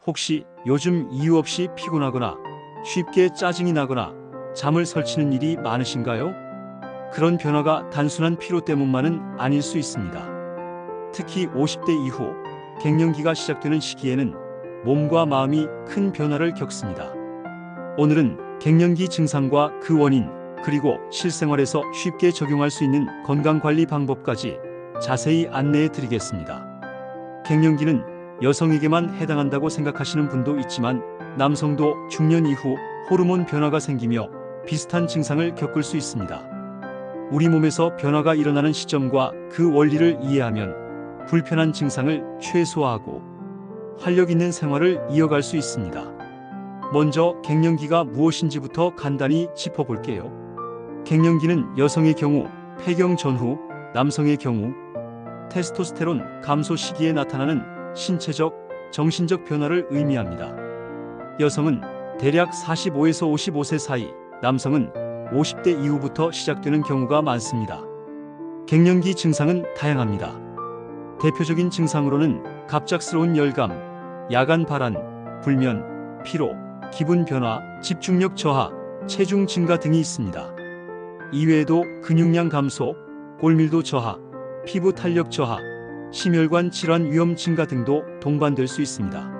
혹시 요즘 이유 없이 피곤하거나 쉽게 짜증이 나거나 잠을 설치는 일이 많으신가요? 그런 변화가 단순한 피로 때문만은 아닐 수 있습니다. 특히 50대 이후 갱년기가 시작되는 시기에는 몸과 마음이 큰 변화를 겪습니다. 오늘은 갱년기 증상과 그 원인, 그리고 실생활에서 쉽게 적용할 수 있는 건강관리 방법까지 자세히 안내해 드리겠습니다. 갱년기는 여성에게만 해당한다고 생각하시는 분도 있지만 남성도 중년 이후 호르몬 변화가 생기며 비슷한 증상을 겪을 수 있습니다. 우리 몸에서 변화가 일어나는 시점과 그 원리를 이해하면 불편한 증상을 최소화하고 활력 있는 생활을 이어갈 수 있습니다. 먼저 갱년기가 무엇인지부터 간단히 짚어볼게요. 갱년기는 여성의 경우 폐경 전후, 남성의 경우 테스토스테론 감소 시기에 나타나는 신체적, 정신적 변화를 의미합니다. 여성은 대략 45에서 55세 사이, 남성은 50대 이후부터 시작되는 경우가 많습니다. 갱년기 증상은 다양합니다. 대표적인 증상으로는 갑작스러운 열감, 야간 발한, 불면, 피로, 기분 변화, 집중력 저하, 체중 증가 등이 있습니다. 이외에도 근육량 감소, 골밀도 저하, 피부 탄력 저하, 심혈관 질환 위험 증가 등도 동반될 수 있습니다.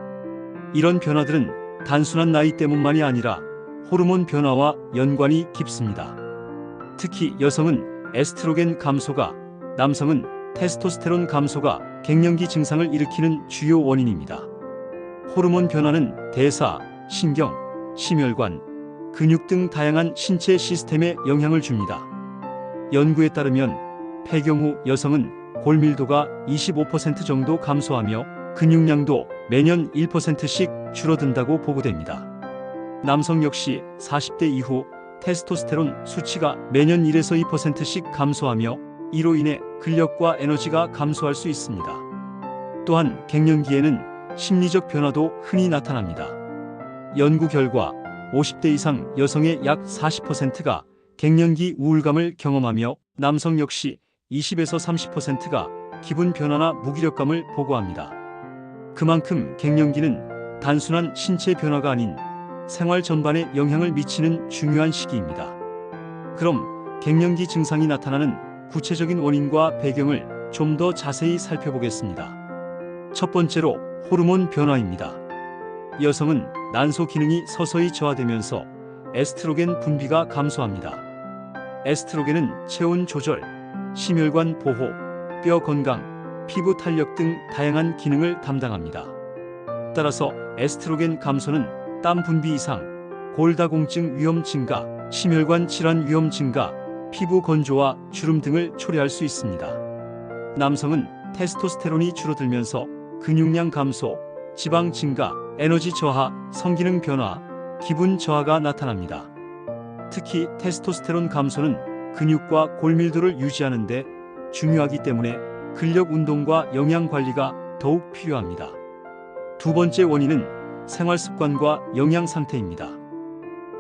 이런 변화들은 단순한 나이 때문만이 아니라 호르몬 변화와 연관이 깊습니다. 특히 여성은 에스트로겐 감소가, 남성은 테스토스테론 감소가 갱년기 증상을 일으키는 주요 원인입니다. 호르몬 변화는 대사, 신경, 심혈관, 근육 등 다양한 신체 시스템에 영향을 줍니다. 연구에 따르면 폐경 후 여성은 골밀도가 25% 정도 감소하며 근육량도 매년 1%씩 줄어든다고 보고됩니다. 남성 역시 40대 이후 테스토스테론 수치가 매년 1에서 2%씩 감소하며 이로 인해 근력과 에너지가 감소할 수 있습니다. 또한 갱년기에는 심리적 변화도 흔히 나타납니다. 연구 결과 50대 이상 여성의 약 40%가 갱년기 우울감을 경험하며 남성 역시 20에서 30%가 기분 변화나 무기력감을 보고합니다. 그만큼 갱년기는 단순한 신체 변화가 아닌 생활 전반에 영향을 미치는 중요한 시기입니다. 그럼 갱년기 증상이 나타나는 구체적인 원인과 배경을 좀 더 자세히 살펴보겠습니다. 첫 번째로 호르몬 변화입니다. 여성은 난소 기능이 서서히 저하되면서 에스트로겐 분비가 감소합니다. 에스트로겐은 체온 조절, 심혈관 보호, 뼈 건강, 피부 탄력 등 다양한 기능을 담당합니다. 따라서 에스트로겐 감소는 땀 분비 이상, 골다공증 위험 증가, 심혈관 질환 위험 증가, 피부 건조와 주름 등을 초래할 수 있습니다. 남성은 테스토스테론이 줄어들면서 근육량 감소, 지방 증가, 에너지 저하, 성기능 변화, 기분 저하가 나타납니다. 특히 테스토스테론 감소는 근육과 골밀도를 유지하는 데 중요하기 때문에 근력 운동과 영양 관리가 더욱 필요합니다. 두 번째 원인은 생활 습관과 영양 상태입니다.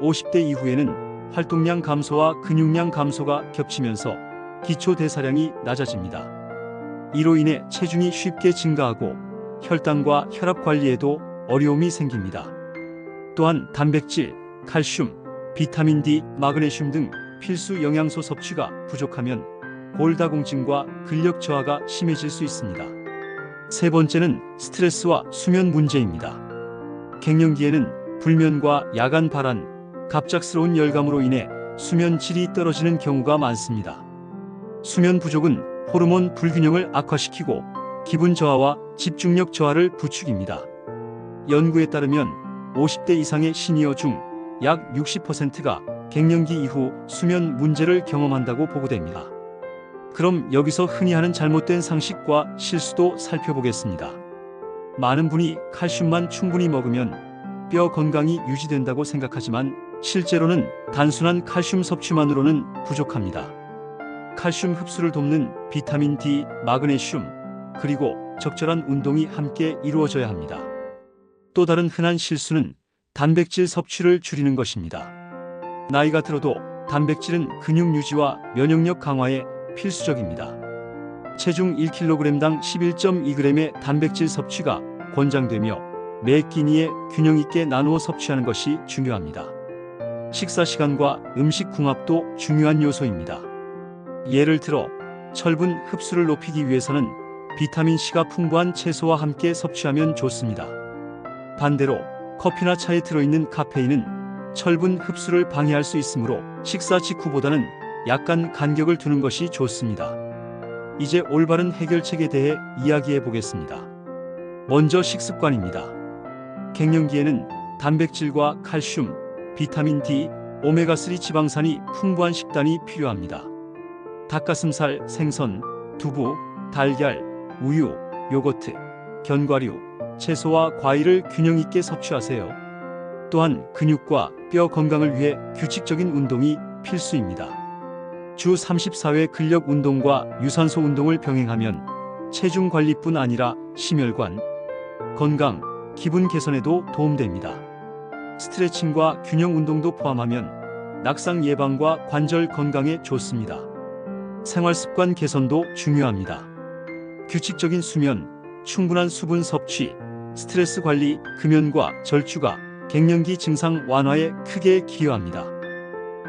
50대 이후에는 활동량 감소와 근육량 감소가 겹치면서 기초 대사량이 낮아집니다. 이로 인해 체중이 쉽게 증가하고 혈당과 혈압 관리에도 어려움이 생깁니다. 또한 단백질, 칼슘, 비타민 D, 마그네슘 등 필수 영양소 섭취가 부족하면 골다공증과 근력 저하가 심해질 수 있습니다. 세 번째는 스트레스와 수면 문제입니다. 갱년기에는 불면과 야간 발한, 갑작스러운 열감으로 인해 수면 질이 떨어지는 경우가 많습니다. 수면 부족은 호르몬 불균형을 악화시키고 기분 저하와 집중력 저하를 부추깁니다. 연구에 따르면 50대 이상의 시니어 중 약 60%가 갱년기 이후 수면 문제를 경험한다고 보고됩니다. 그럼 여기서 흔히 하는 잘못된 상식과 실수도 살펴보겠습니다. 많은 분이 칼슘만 충분히 먹으면 뼈 건강이 유지된다고 생각하지만 실제로는 단순한 칼슘 섭취만으로는 부족합니다. 칼슘 흡수를 돕는 비타민 D, 마그네슘, 그리고 적절한 운동이 함께 이루어져야 합니다. 또 다른 흔한 실수는 단백질 섭취를 줄이는 것입니다. 나이가 들어도 단백질은 근육 유지와 면역력 강화에 필수적입니다. 체중 1kg당 11.2g의 단백질 섭취가 권장되며 매 끼니에 균형 있게 나누어 섭취하는 것이 중요합니다. 식사 시간과 음식 궁합도 중요한 요소입니다. 예를 들어 철분 흡수를 높이기 위해서는 비타민C가 풍부한 채소와 함께 섭취하면 좋습니다. 반대로 커피나 차에 들어있는 카페인은 철분 흡수를 방해할 수 있으므로 식사 직후보다는 약간 간격을 두는 것이 좋습니다. 이제 올바른 해결책에 대해 이야기해 보겠습니다. 먼저 식습관입니다. 갱년기에는 단백질과 칼슘, 비타민 D, 오메가3 지방산이 풍부한 식단이 필요합니다. 닭가슴살, 생선, 두부, 달걀, 우유, 요거트, 견과류, 채소와 과일을 균형 있게 섭취하세요. 또한 근육과 뼈 건강을 위해 규칙적인 운동이 필수입니다. 주 34회 근력 운동과 유산소 운동을 병행하면 체중 관리뿐 아니라 심혈관, 건강, 기분 개선에도 도움됩니다. 스트레칭과 균형 운동도 포함하면 낙상 예방과 관절 건강에 좋습니다. 생활습관 개선도 중요합니다. 규칙적인 수면, 충분한 수분 섭취, 스트레스 관리, 금연과 절주가 갱년기 증상 완화에 크게 기여합니다.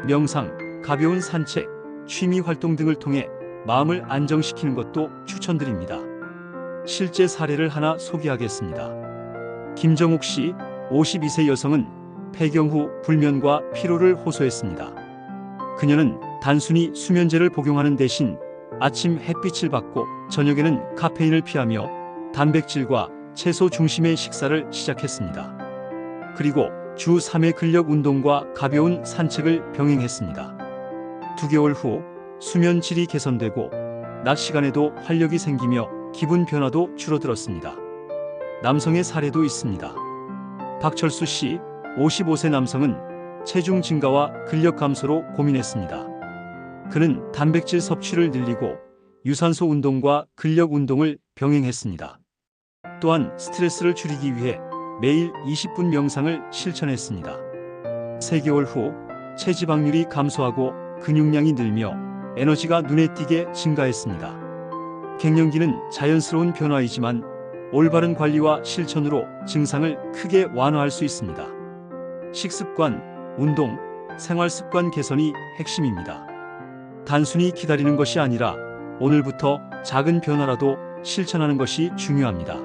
명상, 가벼운 산책, 취미 활동 등을 통해 마음을 안정시키는 것도 추천드립니다. 실제 사례를 하나 소개하겠습니다. 김정욱 씨, 52세 여성은 폐경 후 불면과 피로를 호소했습니다. 그녀는 단순히 수면제를 복용하는 대신 아침 햇빛을 받고 저녁에는 카페인을 피하며 단백질과 채소 중심의 식사를 시작했습니다. 그리고 주 3회 근력 운동과 가벼운 산책을 병행했습니다. 2개월 후 수면 질이 개선되고 낮 시간에도 활력이 생기며 기분 변화도 줄어들었습니다. 남성의 사례도 있습니다. 박철수 씨, 55세 남성은 체중 증가와 근력 감소로 고민했습니다. 그는 단백질 섭취를 늘리고 유산소 운동과 근력 운동을 병행했습니다. 또한 스트레스를 줄이기 위해 매일 20분 명상을 실천했습니다. 3개월 후 체지방률이 감소하고 근육량이 늘며 에너지가 눈에 띄게 증가했습니다. 갱년기는 자연스러운 변화이지만 올바른 관리와 실천으로 증상을 크게 완화할 수 있습니다. 식습관, 운동, 생활습관 개선이 핵심입니다. 단순히 기다리는 것이 아니라 오늘부터 작은 변화라도 실천하는 것이 중요합니다.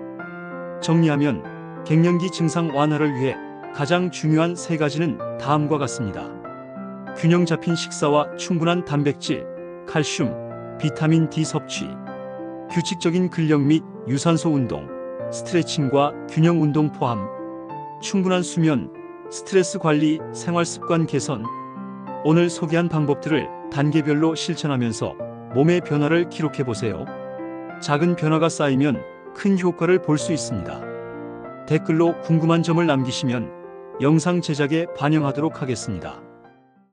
정리하면 갱년기 증상 완화를 위해 가장 중요한 3가지는 다음과 같습니다. 균형 잡힌 식사와 충분한 단백질, 칼슘, 비타민 D 섭취, 규칙적인 근력 및 유산소 운동, 스트레칭과 균형 운동 포함, 충분한 수면, 스트레스 관리, 생활 습관 개선. 오늘 소개한 방법들을 단계별로 실천하면서 몸의 변화를 기록해 보세요. 작은 변화가 쌓이면 큰 효과를 볼 수 있습니다. 댓글로 궁금한 점을 남기시면 영상 제작에 반영하도록 하겠습니다.